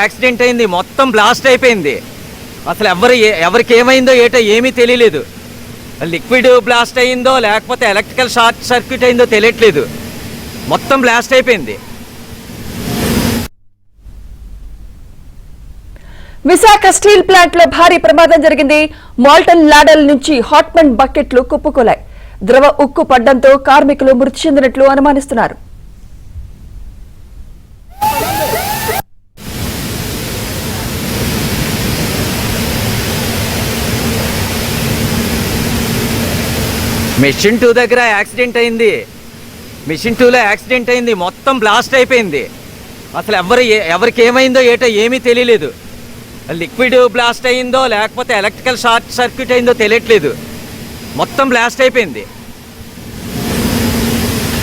Accident అయింది, మొత్తం blast అయిపోయింది. అసలు ఎవరికి ఏమైందో ఏటో ఏమీ తెలియలేదు. లిక్విడ్ బ్లాస్ట్ అయిందో లేకపోతే ఎలక్ట్రికల్ షార్ట్ సర్క్యూట్ అయిందో తెలియట్లేదు. మొత్తం బ్లాస్ట్ అయిపోయింది. విశాఖ స్టీల్ ప్లాంట్ లో భారీ ప్రమాదం జరిగింది. మాల్టన్ లాడల్ నుంచి హాట్మెన్ బకెట్లు కుప్పకూలాయి. ద్రవ ఉక్కు పడ్డంతో కార్మికులు మృతి చెందినట్లు అనుమానిస్తున్నారు. మెషిన్ 2 దగ్గర యాక్సిడెంట్ అయింది. మెషిన్ 2లో యాక్సిడెంట్ అయింది, మొత్తం బ్లాస్ట్ అయిపోయింది. అసలు ఎవరికి ఏమైందో ఏటో ఏమీ తెలియలేదు. లిక్విడ్ బ్లాస్ట్ అయిందో లేకపోతే ఎలక్ట్రికల్ షార్ట్ సర్క్యూట్ అయిందో తెలియట్లేదు. మొత్తం బ్లాస్ట్ అయిపోయింది.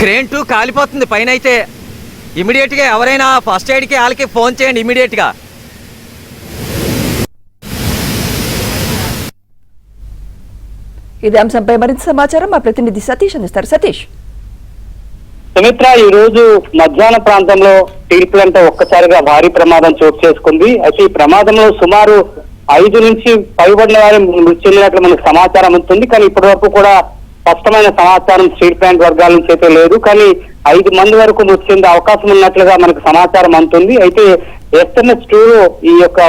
క్రేన్ 2 కాలిపోతుంది పైన. అయితే ఇమీడియట్గా ఎవరైనా ఫస్ట్ ఎయిడ్కి వాళ్ళకి ఫోన్ చేయండి ఇమీడియట్గా. ఇదే అంశంపై మరింత సమాచారం మా ప్రతినిధి సతీష్ అందిస్తారు. సతీష్. సుమిత్ర, ఈ రోజు మధ్యాహ్న ప్రాంతంలో స్టీల్ ప్లాంట్ ఒక్కసారిగా భారీ ప్రమాదం చోటు చేసుకుంది. అయితే ఈ ప్రమాదంలో సుమారు 5 నుంచి పైబడిన వారు మృతి చెందినట్లు మనకు సమాచారం ఉంటుంది. కానీ ఇప్పటి వరకు కూడా స్పష్టమైన సమాచారం స్టీల్ ప్లాంట్ వర్గాల నుంచి అయితే లేదు. కానీ 5 మంది వరకు మృతి చెందే అవకాశం ఉన్నట్లుగా మనకు సమాచారం అందుతుంది. అయితే SMS2 ఈ యొక్క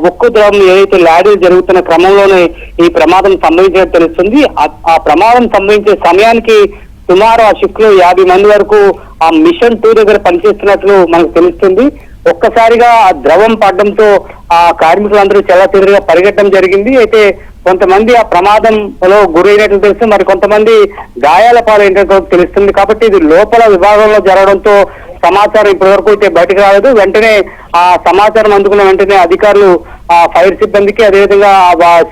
ఉక్కు ద్రవం ఏదైతే లాడీలు జరుగుతున్న క్రమంలోనే ఈ ప్రమాదం సంభవించినట్టు తెలుస్తుంది. ఆ ప్రమాదం సంభవించే సమయానికి సుమారు ఆ షిఫ్ట్ లో 50 మంది వరకు ఆ మిషన్ 2 దగ్గర పనిచేస్తున్నట్లు మనకు తెలుస్తుంది. ఒక్కసారిగా ఆ ద్రవం పడడంతో ఆ కార్మికులందరూ చెల్లాచెదురుగా పరిగెట్టడం జరిగింది. అయితే కొంతమంది ఆ ప్రమాదంలో గురైనట్లు తెలుసు, మరి కొంతమంది గాయాల పాలైనట్టు తెలుస్తుంది. కాబట్టి ఇది లోపల విభాగంలో జరగడంతో సమాచారం ఇప్పటి వరకు అయితే బయటకు రాలేదు. వెంటనే ఆ సమాచారం అందుకున్న వెంటనే అధికారులు ఆ ఫైర్ సిబ్బందికి అదేవిధంగా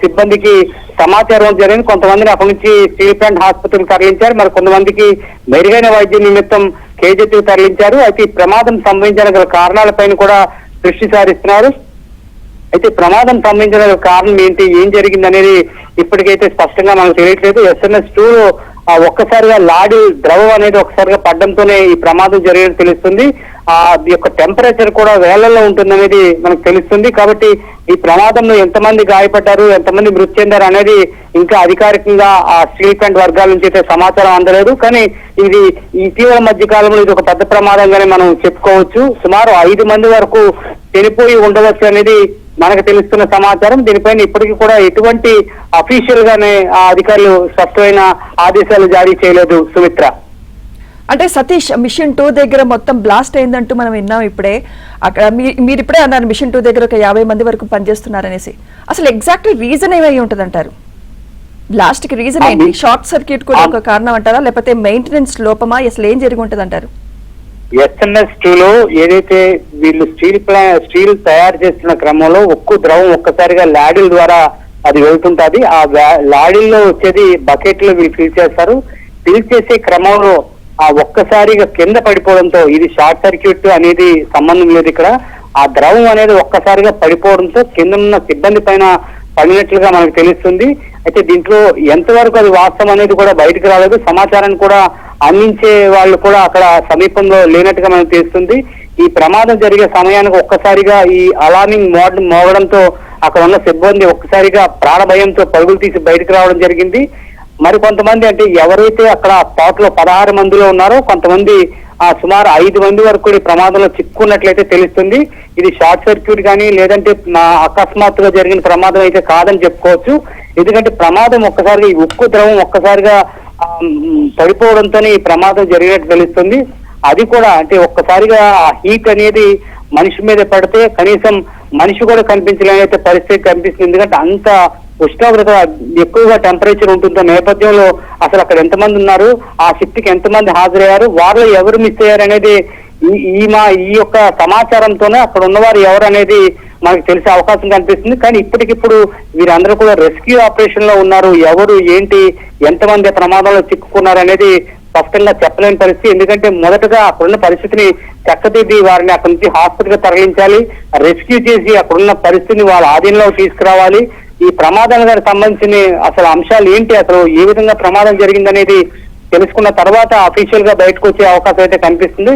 సిబ్బందికి సమాచారం జరిగింది. కొంతమందిని అక్కడి నుంచి స్టీల్ ప్లాంట్ హాస్పిటల్కి తరలించారు. మరి కొంతమందికి మెరుగైన వైద్యం నిమిత్తం కేజీటీకి తరలించారు. అయితే ఈ ప్రమాదం సంభవించిన గల కారణాలపైన కూడా దృష్టి సారిస్తున్నారు. అయితే ప్రమాదం సంభవించిన కారణం ఏంటి, ఏం జరిగింది అనేది ఇప్పటికైతే స్పష్టంగా మనకు తెలియట్లేదు. SMS2లో ఒక్కసారిగా లాడీ ద్రవం అనేది ఒకసారిగా పడ్డంతోనే ఈ ప్రమాదం జరిగినట్టు తెలుస్తుంది. ఆ యొక్క టెంపరేచర్ కూడా వేళ్లలో ఉంటుందనేది మనకు తెలుస్తుంది. కాబట్టి ఈ ప్రమాదంలో ఎంతమంది గాయపడ్డారు, ఎంతమంది మృతి చెందారు అనేది ఇంకా అధికారికంగా ఆ స్టీల్ ప్లాంట్ వర్గాల నుంచి అయితే సమాచారం అందలేదు. కానీ ఇది ఇటీవల మధ్య కాలంలో ఇది ఒక పెద్ద ప్రమాదంగానే మనం చెప్పుకోవచ్చు. సుమారు 5 మంది వరకు చనిపోయి ఉండవచ్చు అనేది మనకు తెలుస్తున్న సమాచారం. దీనిపైన ఇప్పటికీ కూడా ఎటువంటి అఫీషియల్ గానే ఆ అధికారులు స్పష్టమైన ఆదేశాలు జారీ చేయలేదు. సుమిత్ర. అంటే సతీష్, మిషన్ 2 దగ్గర మొత్తం బ్లాస్ట్ అయిందంటూ మనం విన్నాం ఇప్పుడే. అక్కడ మీరు ఇప్పుడే అన్నారు మిషన్ 2 దగ్గర ఒక 50 మంది వరకు పనిచేస్తున్నారనేసి. అసలు ఎగ్జాక్ట్ రీజన్ ఏమై ఉంటుంది అంటారు? బ్లాస్ట్ కి రీజన్ ఏంటి? షార్ట్ సర్క్యూట్ కూడా ఒక కారణం అంటారా, లేకపోతే మెయింటెనెన్స్ లోపమా? అసలు ఏం జరిగి ఉంటుంది అంటారు? SMS2లో ఏదైతే వీళ్ళు స్టీల్ తయారు చేస్తున్న క్రమంలో ఉక్కు ద్రవం ఒక్కసారిగా లాడీల ద్వారా అది వెళ్తుంటది. ఆ లాడీల్లో వచ్చేది బకెట్ లో వీళ్ళు ఫిల్ చేస్తారు. ఫిల్ చేసే క్రమంలో ఆ ఒక్కసారిగా కింద పడిపోవడంతో, ఇది షార్ట్ సర్క్యూట్ అనేది సంబంధం లేదు ఇక్కడ, ఆ ద్రవం అనేది ఒక్కసారిగా పడిపోవడంతో కింద ఉన్న సిబ్బంది పైన పడినట్లుగా మనకు తెలుస్తుంది. అయితే దీంట్లో ఎంతవరకు అది వాస్తవం అనేది కూడా బయటకు రాలేదు. సమాచారాన్ని కూడా అందించే వాళ్ళు కూడా అక్కడ సమీపంలో లేనట్టుగా మనకు తెలుస్తుంది. ఈ ప్రమాదం జరిగే సమయానికి ఒక్కసారిగా ఈ అలార్మింగ్ మోగడంతో అక్కడ ఉన్న సిబ్బంది ఒక్కసారిగా ప్రాణభయంతో పరుగులు తీసి బయటకు రావడం జరిగింది. మరి కొంతమంది, అంటే ఎవరైతే అక్కడ స్పాట్ లో 16 మందిలో ఉన్నారో కొంతమంది సుమారు 5 మంది వరకు కూడా ఈ ప్రమాదంలో చిక్కున్నట్లయితే తెలుస్తుంది. ఇది షార్ట్ సర్క్యూట్ కానీ లేదంటే అకస్మాత్తుగా జరిగిన ప్రమాదం అయితే కాదని చెప్పుకోవచ్చు. ఎందుకంటే ప్రమాదం ఒక్కసారిగా ఈ ఉక్కు ద్రవం ఒక్కసారిగా పడిపోవడంతోనే ఈ ప్రమాదం జరిగినట్టు తెలుస్తుంది. అది కూడా అంటే ఒక్కసారిగా ఆ హీట్ అనేది మనిషి మీద పడితే కనీసం మనిషి కూడా కనిపించలేనైతే పరిస్థితి కనిపిస్తుంది. ఎందుకంటే అంత ఉష్ణోగ్రత ఎక్కువగా టెంపరేచర్ ఉంటుందో నేపథ్యంలో అసలు అక్కడ ఎంతమంది ఉన్నారు, ఆ షిఫ్ట్ కి ఎంతమంది హాజరయ్యారు, వారిలో ఎవరు మిస్ అయ్యారు అనేది ఈ యొక్క సమాచారంతోనే అక్కడ ఉన్నవారు ఎవరు అనేది మనకు తెలిసే అవకాశం కనిపిస్తుంది. కానీ ఇప్పటికిప్పుడు వీరందరూ కూడా రెస్క్యూ ఆపరేషన్ లో ఉన్నారు. ఎవరు ఏంటి ఎంతమంది ప్రమాదంలో చిక్కుకున్నారు అనేది స్పష్టంగా చెప్పలేని పరిస్థితి. ఎందుకంటే మొదటగా అక్కడున్న పరిస్థితిని చక్కదిద్ది వారిని అక్కడి నుంచి హాస్పిటల్ గా తరలించాలి, రెస్క్యూ చేసి అక్కడున్న పరిస్థితిని వాళ్ళ ఆధీనంలోకి తీసుకురావాలి. ఈ ప్రమాదానికి సంబంధించిన అసలు అంశాలు ఏంటి, అసలు ఏ విధంగా ప్రమాదం జరిగిందనేది తెలుసుకున్న తర్వాత అఫీషియల్ గా బయటకు వచ్చే అవకాశం అయితే కనిపిస్తుంది.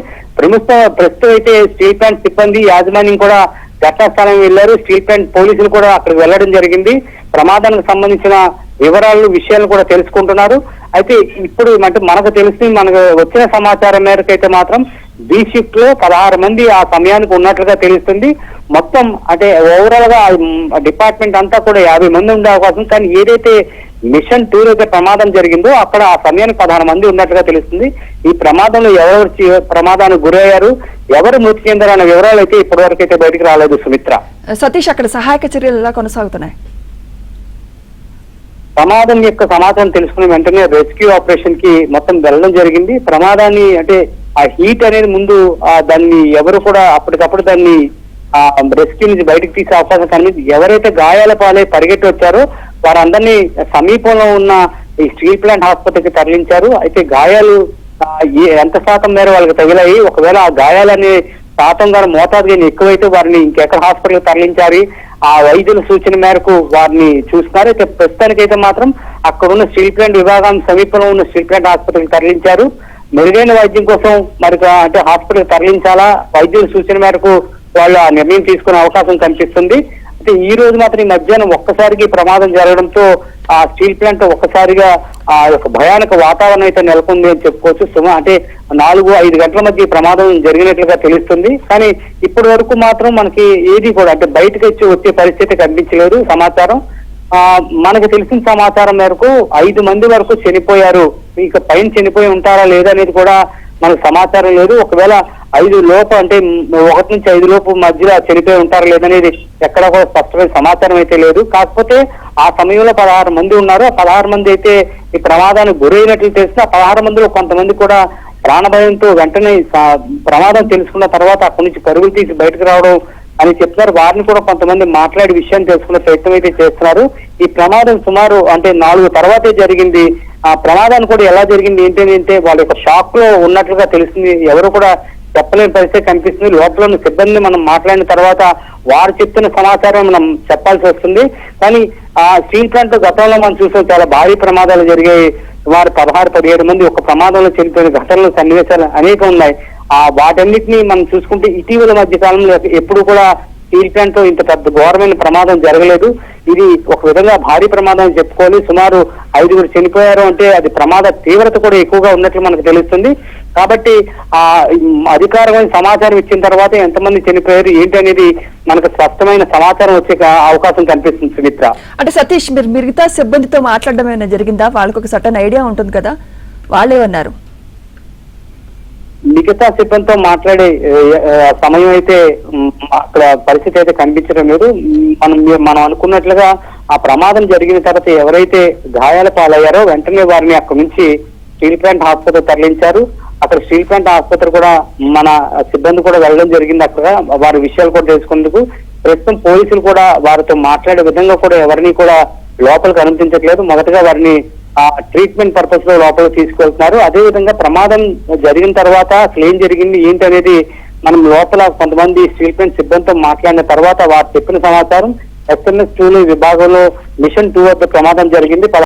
ప్రస్తుతం అయితే స్టీల్ ప్లాంట్ సిబ్బంది యాజమాన్యం కూడా ఘటనాస్థలం వెళ్లారు. స్టీల్ ప్లాంట్ పోలీసులు కూడా అక్కడికి వెళ్లడం జరిగింది. ప్రమాదానికి సంబంధించిన వివరాలు విషయాలు కూడా తెలుసుకుంటున్నారు. అయితే ఇప్పుడు అంటే మనకు వచ్చిన సమాచారం మేరకు అయితే మాత్రం బి షిఫ్ట్ లో 16 మంది ఆ సమయానికి ఉన్నట్లుగా తెలుస్తుంది. మొత్తం అంటే ఓవరాల్ గా డిపార్ట్మెంట్ అంతా కూడా 50 మంది ఉండే అవకాశం. కానీ ఏదైతే మిషన్ 2 అయితే ప్రమాదం జరిగిందో అక్కడ ఆ సమయానికి 16 మంది ఉన్నట్లుగా తెలుస్తుంది. ఈ ప్రమాదంలో ఎవరెవరు ప్రమాదానికి గురయ్యారు, ఎవరు మృతి చెందారు అనే వివరాలు అయితే ఇప్పటివరకు అయితే బయటకు రాలేదు. సుమిత్ర, సతీష్, అక్కడ సహాయక చర్యలు ఎలా కొనసాగుతున్నాయి? ప్రమాదం యొక్క సమాచారం తెలుసుకున్న వెంటనే రెస్క్యూ ఆపరేషన్ కి మొత్తం వెళ్ళడం జరిగింది. ప్రమాదాన్ని అంటే ఆ హీట్ అనేది ముందు దాన్ని ఎవరు కూడా అప్పటికప్పుడు దాన్ని రెస్క్యూ నుంచి బయటకు తీసే అవకాశం కనిపించి ఎవరైతే గాయాల పాలై పరిగెట్టి వచ్చారో వారందరినీ సమీపంలో ఉన్న ఈ స్టీల్ ప్లాంట్ ఆసుపత్రికి తరలించారు. అయితే గాయాలు ఎంత శాతం మేర వాళ్ళకి తగిలాయి, ఒకవేళ ఆ గాయాలనే శాతం గారు మోతాదు ఎక్కువైతే వారిని ఇంకెక్కడ హాస్పిటల్ తరలించారు, ఆ వైద్యుల సూచన మేరకు వారిని చూస్తున్నారు. అయితే ప్రస్తుతానికైతే మాత్రం అక్కడున్న స్టీల్ ప్లాంట్ విభాగం సమీపంలో ఉన్న స్టీల్ ప్లాంట్ ఆసుపత్రికి తరలించారు. మెరుగైన వైద్యం కోసం మరి అంటే హాస్పిటల్ తరలించాలా, వైద్యుల సూచన మేరకు వాళ్ళు ఆ నిర్ణయం తీసుకునే అవకాశం కనిపిస్తుంది. అయితే ఈ రోజు మాత్రం ఈ మధ్యాహ్నం ఒక్కసారికి ప్రమాదం జరగడంతో ఆ స్టీల్ ప్లాంట్ ఒక్కసారిగా ఆ యొక్క భయానక వాతావరణం అయితే నెలకొంది అని చెప్పుకోవచ్చు. అంటే 4-5 గంటల మధ్య ప్రమాదం జరిగినట్లుగా తెలుస్తుంది. కానీ ఇప్పటి వరకు మాత్రం మనకి ఏది కూడా అంటే బయటకు వచ్చే పరిస్థితి కనిపించలేదు. సమాచారం మనకు తెలిసిన సమాచారం మేరకు 5 మంది వరకు చనిపోయారు. ఇక పైన చనిపోయి ఉంటారా లేదా అనేది కూడా మనకు సమాచారం లేదు. ఒకవేళ 5 లోపు అంటే 1 నుంచి 5 లోపు మధ్యలో చనిపోయి ఉంటారా లేదనేది ఎక్కడ కూడా స్పష్టమైన సమాచారం అయితే లేదు. కాకపోతే ఆ సమయంలో 16 మంది ఉన్నారు. ఆ 16 మంది అయితే ఈ ప్రమాదానికి గురైనట్లు తెలిసిన 16 మందిలో కొంతమంది కూడా ప్రాణభయంతో వెంటనే ప్రమాదం తెలుసుకున్న తర్వాత అక్కడి నుంచి పరుగులు తీసి బయటకు రావడం అని చెప్తున్నారు. వారిని కూడా కొంతమంది మాట్లాడే విషయాన్ని తెలుసుకునే ప్రయత్నం అయితే చేస్తున్నారు. ఈ ప్రమాదం సుమారు అంటే 4 తర్వాతే జరిగింది. ఆ ప్రమాదాన్ని కూడా ఎలా జరిగింది ఏంటంటే వాళ్ళ యొక్క షాక్ లో ఉన్నట్లుగా తెలిసింది. ఎవరు కూడా చెప్పలేని పరిస్థితి కనిపిస్తుంది. లోపల ఉన్న సిబ్బందిని మనం మాట్లాడిన తర్వాత వారు చెప్తున్న సమాచారం మనం చెప్పాల్సి వస్తుంది. కానీ ఆ స్టీల్ ప్లాంట్ గతంలో మనం చూసాం చాలా భారీ ప్రమాదాలు జరిగాయి. సుమారు 16-17 మంది ఒక ప్రమాదంలో చనిపోయిన ఘటనలు సన్నివేశాలు అనేక ఉన్నాయి. వాటన్నిటిని మనం చూసుకుంటే ఇటీవల మధ్య కాలంలో ఎప్పుడు కూడా స్టీల్ ప్లాంట్ లో ఇంత పెద్ద ఘోరమైన ప్రమాదం జరగలేదు. ఇది ఒక విధంగా భారీ ప్రమాదం చెప్పుకోవాలి. సుమారు 5 చనిపోయారు అంటే అది ప్రమాద తీవ్రత కూడా ఎక్కువగా ఉన్నట్లు మనకు తెలుస్తుంది. కాబట్టి అధికారమైన సమాచారం ఇచ్చిన తర్వాత ఎంతమంది చనిపోయారు ఏంటి అనేది మనకు స్పష్టమైన సమాచారం వచ్చే అవకాశం కనిపిస్తుంది. సుమిత్ర, అంటే సతీష్, మీరు మిగతా సిబ్బందితో మాట్లాడడం ఏమైనా జరిగిందా? వాళ్ళకి ఒక సటన్ ఐడియా ఉంటుంది కదా, వాళ్ళేమన్నారు? మిగతా సిబ్బందితో మాట్లాడే సమయం అయితే అక్కడ పరిస్థితి అయితే కనిపించడం లేదు. మనం అనుకున్నట్లుగా ఆ ప్రమాదం జరిగిన తర్వాత ఎవరైతే గాయాల పాలయ్యారో వెంటనే వారిని అక్కడి నుంచి స్టీల్ ప్లాంట్ ఆసుపత్రి తరలించారు. అక్కడ స్టీల్ ప్లాంట్ ఆసుపత్రి కూడా మన సిబ్బంది కూడా వెళ్ళడం జరిగింది. అక్కడ వారి విషయాలు కూడా తెలుసుకునేందుకు ప్రస్తుతం పోలీసులు కూడా వారితో మాట్లాడే విధంగా కూడా ఎవరిని కూడా లోపలికి అనుమతించట్లేదు. మొదటగా వారిని ట్రీట్మెంట్ పర్పస్ లో లోపలికి తీసుకెళ్తున్నారు. అదే విధంగా ప్రమాదం జరిగిన తర్వాత అసలు ఏం జరిగింది ఏంటి అనేది మనం లోపల కొంతమంది స్టీల్ ప్లాంట్ సిబ్బందితో మాట్లాడిన తర్వాత వారు చెప్పిన సమాచారం SMS 2 విభాగంలో మిషన్ 2 వద్ద ప్రమాదం జరిగింది.